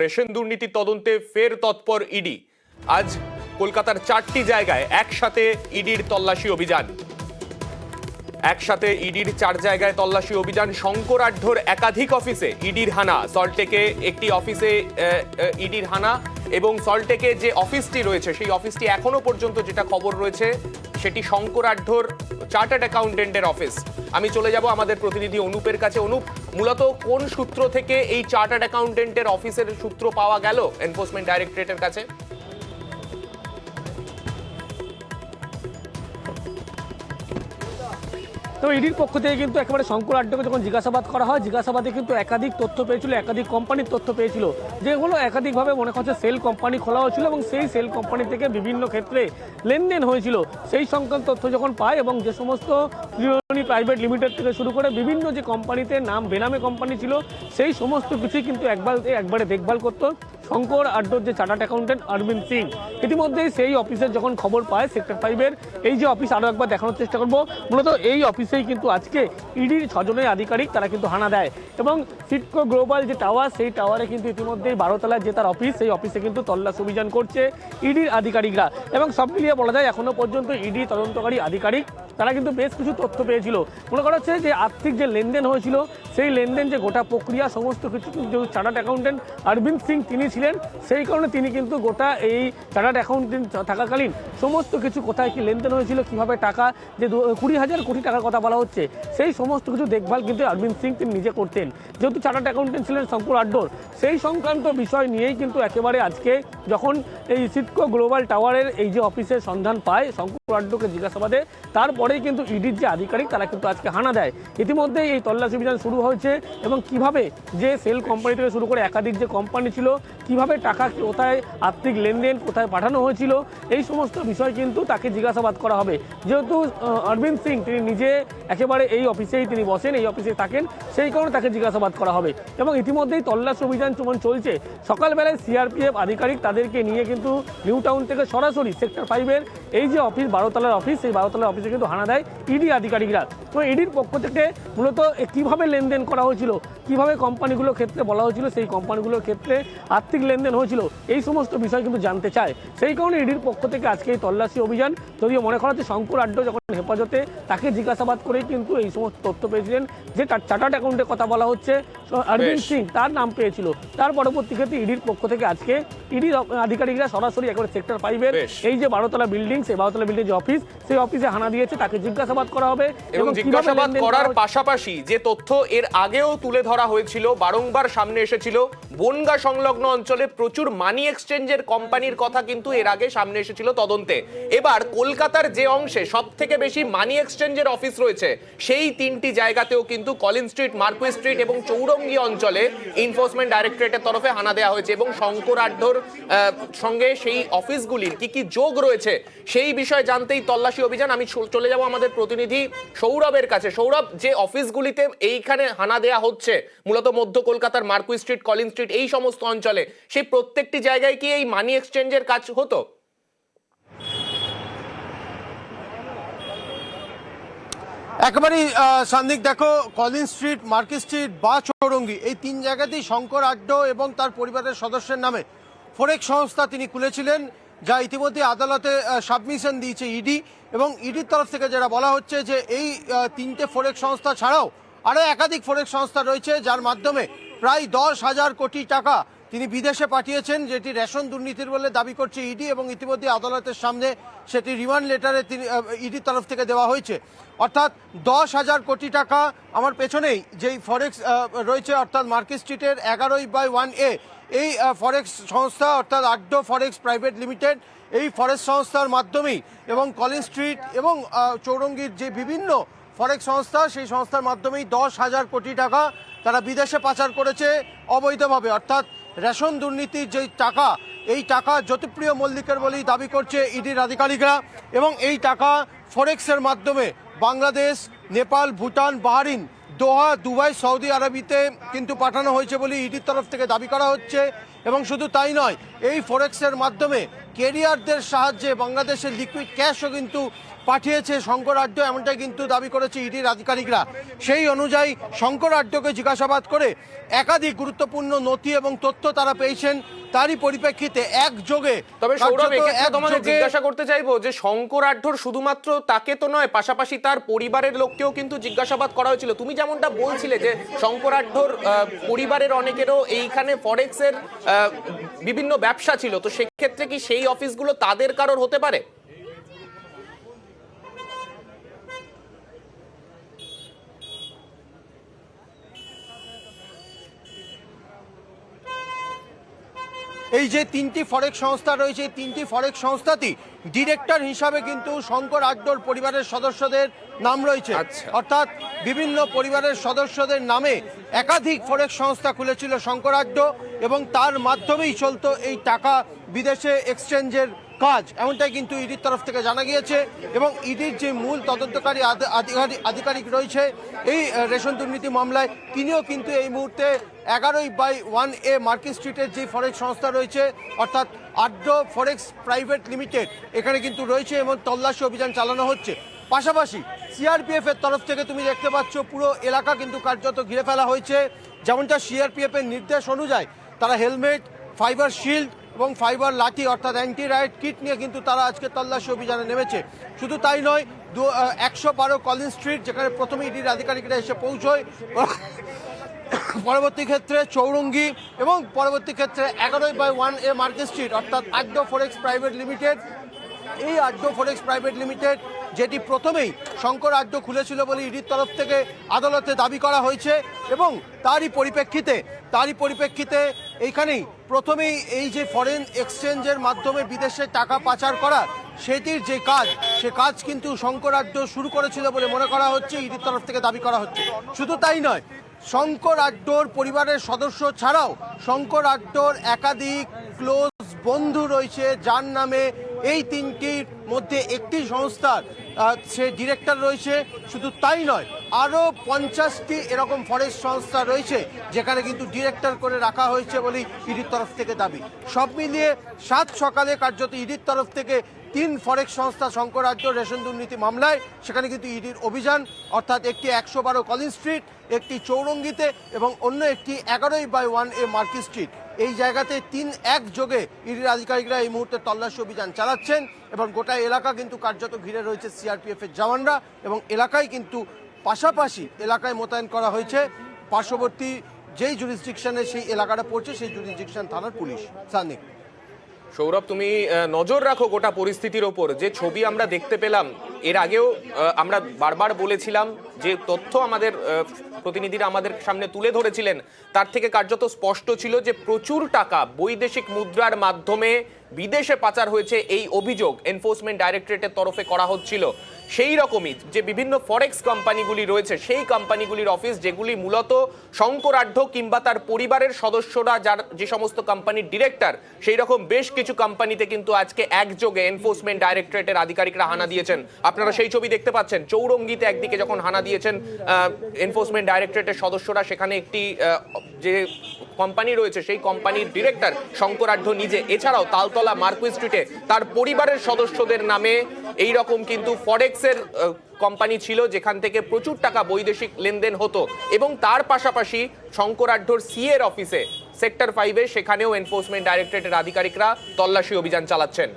Ration দুর্নীতি তদন্তে ফের তৎপর ইডি। আজ কলকাতার 4টি জায়গায় একসাথে ইডির তল্লাশি অভিযান। একসাথে ইডির 4 জায়গায় তল্লাশি অভিযান। শঙ্কর আঢ্যর একাধিক অফিসে ইডির হানা। সল্টটেকে একটি অফিসে ইডির হানা এবং সল্টটেকে যে অফিসটি রয়েছে সেই অফিসটি এখনো পর্যন্ত যেটা খবর রয়েছে সেটি শঙ্কর আঢ্যর চার্টার্ড অ্যাকাউন্টেন্টের অফিস। আমি চলে যাব আমাদের প্রতিনিধি অনুপের কাছে। অনুপ, মূলত কোন সূত্র থেকে এই চার্টার্ড অ্যাকাউন্টেন্টের অফিসের সূত্র পাওয়া গেল এনফোর্সমেন্ট ডাইরেক্টরেটের কাছে? তো ইডির পক্ষ থেকে কিন্তু একেবারে শঙ্কর আঢ্যকে যখন জিজ্ঞাসাবাদ করা হয়, জিজ্ঞাসাবাদে কিন্তু একাধিক তথ্য পেয়েছিল, একাধিক কোম্পানির তথ্য পেয়েছিল, যেগুলো একাধিকভাবে মনে হচ্ছে সেল কোম্পানি খোলা হয়েছিল এবং সেই সেল কোম্পানি থেকে বিভিন্ন ক্ষেত্রে লেনদেন হয়েছিল। সেই সংক্রান্ত তথ্য যখন পায় এবং যে সমস্ত প্রাইভেট লিমিটেড থেকে শুরু করে বিভিন্ন যে কোম্পানিতে নাম বেনামে কোম্পানি ছিল সেই সমস্ত কিছুই কিন্তু একবারে দেখভাল করতো শঙ্কর আঢ্যর যে চার্টার্ড অ্যাকাউন্টেন্ট অরবিন্দ সিং। ইতিমধ্যেই সেই অফিসের যখন খবর পায় সেক্টর 5-এর এই যে অফিস, আরও একবার দেখানোর চেষ্টা করব, মূলত এই অফিসেই কিন্তু আজকে ইডির 6 জনের আধিকারিক তারা কিন্তু হানা দেয় এবং সিডকো গ্লোবাল যে টাওয়ার সেই টাওয়ারে কিন্তু ইতিমধ্যেই 12তলায় যে তার অফিস সেই অফিসে কিন্তু তল্লাশি অভিযান করছে ইডির আধিকারিকরা। এবং সব মিলিয়ে বলা যায় এখনো পর্যন্ত ইডি তদন্তকারী আধিকারিক তারা কিন্তু বেশ কিছু তথ্য পেয়েছিল। মনে করা হচ্ছে যে আর্থিক যে লেনদেন হয়েছিল সেই লেনদেন যে গোটা প্রক্রিয়া সমস্ত কিছু কিন্তু চার্টার্ড অ্যাকাউন্টেন্ট অরবিন্দ সিং তিনি ছিলেন, সেই কারণে তিনি কিন্তু গোটা এই চার্টার্ড অ্যাকাউন্টেন্ট থাকাকালীন সমস্ত কিছু কোথায় কি লেনদেন হয়েছিল, কিভাবে টাকা যে 20,000 কোটি টাকার কথা বলা হচ্ছে সেই সমস্ত কিছু দেখভাল কিন্তু অরবিন্দ সিং তিনি নিজে করতেন। যেহেতু চার্টার্ড অ্যাকাউন্টেন্ট ছিলেন শঙ্কর আঢ্যর, সেই সংক্রান্ত বিষয় নিয়েই কিন্তু একেবারে আজকে যখন এই সিডকো গ্লোবাল টাওয়ারের এই যে অফিসের সন্ধান পায় শঙ্কর আঢ্যকে জিজ্ঞাসাবাদে, তারপরেই কিন্তু ইডির যে আধিকারিক তারা কিন্তু আজকে হানা দেয়। ইতিমধ্যেই এই তল্লাশি অভিযান শুরু হয়েছে এবং কিভাবে যে সেল কোম্পানি থেকে শুরু করে একাধিক যে কোম্পানি ছিল, কিভাবে টাকা কোথায় আর্থিক লেনদেন কোথায় পাঠানো হয়েছিল এই সমস্ত বিষয় কিন্তু তাকে জিজ্ঞাসাবাদ করা হবে। যেহেতু অরবিন্দ সিং তিনি নিজে একেবারে এই অফিসেই তিনি বসেন, এই অফিসে থাকেন, সেই কারণে তাকে জিজ্ঞাসাবাদ করা হবে। এবং ইতিমধ্যেই তল্লাশি অভিযান চলছে। সকালবেলায় সিআরপিএফ আধিকারিক তাদেরকে নিয়ে কিন্তু নিউ টাউন থেকে সরাসরি সেক্টর 5-এর এই যে অফিস 12তলার অফিস সেই 12তলার অফিসে কিন্তু হানা দেয় ইডি আধিকারিকরা। তো ইডির পক্ষ থেকে মূলত কিভাবে লেনদেন করা হয়েছিল, কিভাবে কোম্পানিগুলোর ক্ষেত্রে বলা হয়েছিল সেই কোম্পানিগুলোর ক্ষেত্রে আর্থিক লেনদেন হয়েছিল এই সমস্ত বিষয় কিন্তু জানতে চায়। সেই কারণে ইডির পক্ষ থেকে আজকে এই তল্লাশি অভিযান। যদিও মনে করা হচ্ছে শঙ্কর আঢ্য যখন হেফাজতে তাকে জিজ্ঞাসাবাদ করেই কিন্তু এই সমস্ত তথ্য পেয়েছিলেন, যে চার্টার্ড অ্যাকাউন্টের কথা বলা হচ্ছে অরবিন্দ সিং তার নাম পেয়েছিল। তার পরবর্তী ক্ষেত্রে ইডির পক্ষ থেকে আজকে ইডির আধিকারিকরা সরাসরি একেবারে সেক্টর 5-এর এই যে 12তলা বিল্ডিং সেই 12তলা বিল্ডিং যে অফিস সেই অফিসে হানা দিয়েছে, তাকে জিজ্ঞাসাবাদ করা হবে। এবং জিজ্ঞাসাবাদ করার পাশাপাশি যে তথ্য এর আগেও তুলে ধরা হয়েছিল, বারংবার সামনে এসেছিল, বনগা সংলগ্ন অঞ্চলে প্রচুর মানি এক্সচেঞ্জের কোম্পানির কথা কিন্তু এর আগে সামনে এসেছিল তদন্তে। এবার কলকাতার যে অংশে সব থেকে বেশি মানি এক্সচেঞ্জের অফিস রয়েছে সেই 3টি জায়গাতেও কিন্তু কলিন স্ট্রিট, মার্কুই স্ট্রিট এবং চৌরঙ্গি অঞ্চলে এনফোর্সমেন্ট ডাইরেক্টরেটের তরফে হানা দেওয়া হয়েছে। এবং শঙ্কর আঢ্যর সঙ্গে সেই অফিসগুলির কি কি যোগ রয়েছে সেই বিষয়ে জানতেই তল্লাশি অভিযান। আমি চলে যাব আমাদের প্রতিনিধি সৌরভের কাছে। সৌরভ, যে অফিসগুলিতে এইখানে হানা দেয়া হচ্ছে মূলত মধ্য কলকাতার মার্কুই স্ট্রিট, কলিন স্ট্রিট এই সমস্ত অঞ্চলে, সেই প্রত্যেকটি জায়গায় কি এই মানি এক্সচেঞ্জের কাজ হতো? একেবারেই সান্দিক, দেখো কলিন স্ট্রিট, মার্কুই স্ট্রিট বা চৌরঙ্গি এই 3 জায়গাতেই শঙ্কর আঢ্য এবং তার পরিবারের সদস্যের নামে ফরেক্স সংস্থা তিনি খুলেছিলেন, যা ইতিমধ্যে আদালতে সাবমিশন দিয়েছে ইডি। এবং ইডির তরফ থেকে যেটা বলা হচ্ছে যে এই 3টে ফরেক্স সংস্থা ছাড়াও আরও একাধিক ফরেক্স সংস্থা রয়েছে যার মাধ্যমে প্রায় 10,000 কোটি টাকা তিনি বিদেশে পাঠিয়েছেন, যেটি রেশন দুর্নীতির বলে দাবি করছে ইডি। এবং ইতিমধ্যে আদালতের সামনে সেটি রিমান্ড লেটারে তিনি ইডির তরফ থেকে দেওয়া হয়েছে। অর্থাৎ 10,000 কোটি টাকা আমার পেছনেই যেই ফরেক্স রয়েছে অর্থাৎ মার্কুই স্ট্রিটের 11/1A এই ফরেক্স সংস্থা অর্থাৎ আঢ্য ফরেক্স প্রাইভেট লিমিটেড, এই ফরেক্স সংস্থার মাধ্যমেই এবং কলিন স্ট্রিট এবং চৌরঙ্গির যে বিভিন্ন ফরেক্স সংস্থা সেই সংস্থার মাধ্যমেই 10,000 কোটি টাকা তারা বিদেশে পাচার করেছে অবৈধভাবে। অর্থাৎ রেশন দুর্নীতির যেই টাকা, এই টাকা জ্যোতিপ্রিয় মল্লিকের বলেই দাবি করছে ইডির আধিকারিকরা। এবং এই টাকা ফরেক্সের মাধ্যমে বাংলাদেশ, নেপাল, ভুটান, বাহরিন, দোহা, দুবাই, সৌদি আরবিতে কিন্তু পাঠানো হয়েছে বলে ইডির তরফ থেকে দাবি করা হচ্ছে। এবং শুধু তাই নয়, এই ফরেক্সের মাধ্যমে কেরিয়ারদের সাহায্যে বাংলাদেশের লিকুইড ক্যাশও কিন্তু পাঠিয়েছে শঙ্কর আড্ড, এমনটাই কিন্তু দাবি করেছে ইডির আধিকারিকরা। সেই অনুযায়ী শঙ্কর আড্ডকে জিজ্ঞাসাবাদ করে একাধিক গুরুত্বপূর্ণ নথি এবং তথ্য তারা পেয়েছেন। তারই পরিপ্রেক্ষিতে একযোগে তবে সৌরভ, এক্ষেত্রে তোমাদের জিজ্ঞাসা করতে চাইবো যে শঙ্কর আঢ্যর শুধুমাত্র তাকে তো নয়, পাশাপাশি তার পরিবারের লোককেও কিন্তু জিজ্ঞাসাবাদ করা হয়েছিল। তুমি যেমনটা বলছিলে যে শঙ্কর আঢ্যর পরিবারের অনেকেরও এইখানে ফরেক্সের বিভিন্ন ব্যবসা ছিল, তো সেক্ষেত্রে কি সেই অফিসগুলো তাদের কারোর হতে পারে? এই যে তিনটি ফরেক্স সংস্থা রয়েছে, এই তিনটি ফরেক্স সংস্থাতেই ডিরেক্টর হিসাবে কিন্তু শঙ্কর আড্ডর পরিবারের সদস্যদের নাম রয়েছে। অর্থাৎ বিভিন্ন পরিবারের সদস্যদের নামে একাধিক ফরেক্স সংস্থা খুলেছিল শঙ্কর আড্ড এবং তার মাধ্যমেই চলতো এই টাকা বিদেশে এক্সচেঞ্জের কাজ, এমনটাই কিন্তু ইডির তরফ থেকে জানা গিয়েছে। এবং ইডির যে মূল তদন্তকারী আধিকারিক রয়েছে এই রেশন দুর্নীতি মামলায়, তিনিও কিন্তু এই মুহূর্তে 11/1A মার্কেট স্ট্রিটের যে ফরেক্স সংস্থা রয়েছে অর্থাৎ আড্ড ফরেক্স প্রাইভেট লিমিটেড, এখানে কিন্তু রয়েছে এবং তল্লাশি অভিযান চালানো হচ্ছে। পাশাপাশি সিআরপিএফ এর তরফ থেকে তুমি দেখতে পাচ্ছ পুরো এলাকা কিন্তু কার্যত ঘিরে ফেলা হয়েছে। যেমনটা সিআরপিএফ এর নির্দেশ অনুযায়ী তারা হেলমেট, ফাইবার শিল্ড এবং ফাইবার লাঠি অর্থাৎ অ্যান্টি রাইট কিট নিয়ে কিন্তু তারা আজকে তল্লাশি অভিযানে নেমেছে। শুধু তাই নয়, 112 কলিন স্ট্রিট যেখানে প্রথমে ইডির আধিকারিকরা এসে পৌঁছয়, পরবর্তী ক্ষেত্রে চৌরঙ্গি এবং পরবর্তী ক্ষেত্রে 11/1A মার্কেট স্ট্রিট অর্থাৎ আড্ড ফরেক্স প্রাইভেট লিমিটেড। এই আড্ড ফরেক্স প্রাইভেট লিমিটেড যেটি প্রথমেই শঙ্কর আড্ড খুলেছিল বলে ইডির তরফ থেকে আদালতে দাবি করা হয়েছে এবং তারই পরিপ্রেক্ষিতে এইখানেই প্রথমেই এই যে ফরেন এক্সচেঞ্জের মাধ্যমে বিদেশে টাকা পাচার করা সেটির যে কাজ, সে কাজ কিন্তু শঙ্কর আড্ড শুরু করেছিল বলে মনে করা হচ্ছে, ইডির তরফ থেকে দাবি করা হচ্ছে। শুধু তাই নয়, শঙ্কর আড্ডর পরিবারের সদস্য ছাড়াও শঙ্কর আড্ডর একাধিক ক্লোজ বন্ধু রয়েছে যার নামে এই তিনটির মধ্যে একটি সংস্থার সে ডিরেক্টর রয়েছে। শুধু তাই নয়, আরও 50টি এরকম ফরেস্ট সংস্থা রয়েছে যেখানে কিন্তু ডিরেক্টর করে রাখা হয়েছে বলেই ইডির তরফ থেকে দাবি। সব মিলিয়ে 7 সকালে কার্যত ইডির তরফ থেকে 3 ফরেক্স সংস্থা শঙ্কর আড্ড রেশন দুর্নীতি মামলায়, সেখানে কিন্তু ইডির অভিযান অর্থাৎ একটি 112 কলিন স্ট্রিট, একটি চৌরঙ্গিতে এবং অন্য একটি 11/1A মার্কেট স্ট্রিট, এই জায়গাতে 3 একযোগে ইডির আধিকারিকরা এই মুহূর্তে তল্লাশি অভিযান চালাচ্ছেন এবং গোটা এলাকা কিন্তু কার্যত ঘিরে রয়েছে সিআরপিএফ এর জওয়ানরা এবং এলাকায় কিন্তু পাশাপাশি এলাকায় মোতায়েন করা হয়েছে পার্শ্ববর্তী যেই জুরিসডিকশনে সেই এলাকাটা পড়ছে সেই জুরিসডিকশন থানার পুলিশ। সানিক, সৌরভ, তুমি নজর রাখো গোটা পরিস্থিতির ওপর। যে ছবি আমরা দেখতে পেলাম, এর আগেও আমরা বারবার বলেছিলাম যে তথ্য আমাদের প্রতিনিধিরা আমাদের সামনে তুলে ধরেছিলেন, তার থেকে কার্যত স্পষ্ট ছিল যে প্রচুর টাকা বৈদেশিক মুদ্রার মাধ্যমে বিদেশে পাচার হয়েছে, এই অভিযোগ এনফোর্সমেন্ট ডাইরেক্টরেটের তরফে করা হচ্ছিল। সেই রকমই যে বিভিন্ন ফরেক্স কোম্পানিগুলি রয়েছে, সেই কোম্পানিগুলির অফিস যেগুলি মূলত শঙ্কর আড্ড কিংবা তার পরিবারের সদস্যরা যার যে সমস্ত কোম্পানির ডিরেক্টর, সেই রকম বেশ কিছু কোম্পানিতে কিন্তু আজকে একযোগে এনফোর্সমেন্ট ডাইরেক্টরেটের আধিকারিকরা হানা দিয়েছেন। আপনারা সেই ছবি দেখতে পাচ্ছেন। চৌরঙ্গিতে একদিকে যখন হানা দিয়েছেন এনফোর্সমেন্ট ডাইরেক্টরেটের সদস্যরা, সেখানে একটি যে কোম্পানি রয়েছে সেই কোম্পানির ডিরেক্টর শঙ্কর আড্ড নিজে, এছাড়াও তালতলা মার্কুই স্ট্রিটে তার পরিবারের সদস্যদের নামে এই রকম কিন্তু ফরেক্সের কোম্পানি ছিল যেখান থেকে প্রচুর টাকা বৈদেশিক লেনদেন হতো। এবং তার পাশাপাশি শঙ্কর আড্ডর সিএর অফিসে সেক্টর 5-এ সেখানেও এনফোর্সমেন্ট ডাইরেক্টরেটের আধিকারিকরা তল্লাশি অভিযান চালাচ্ছেন।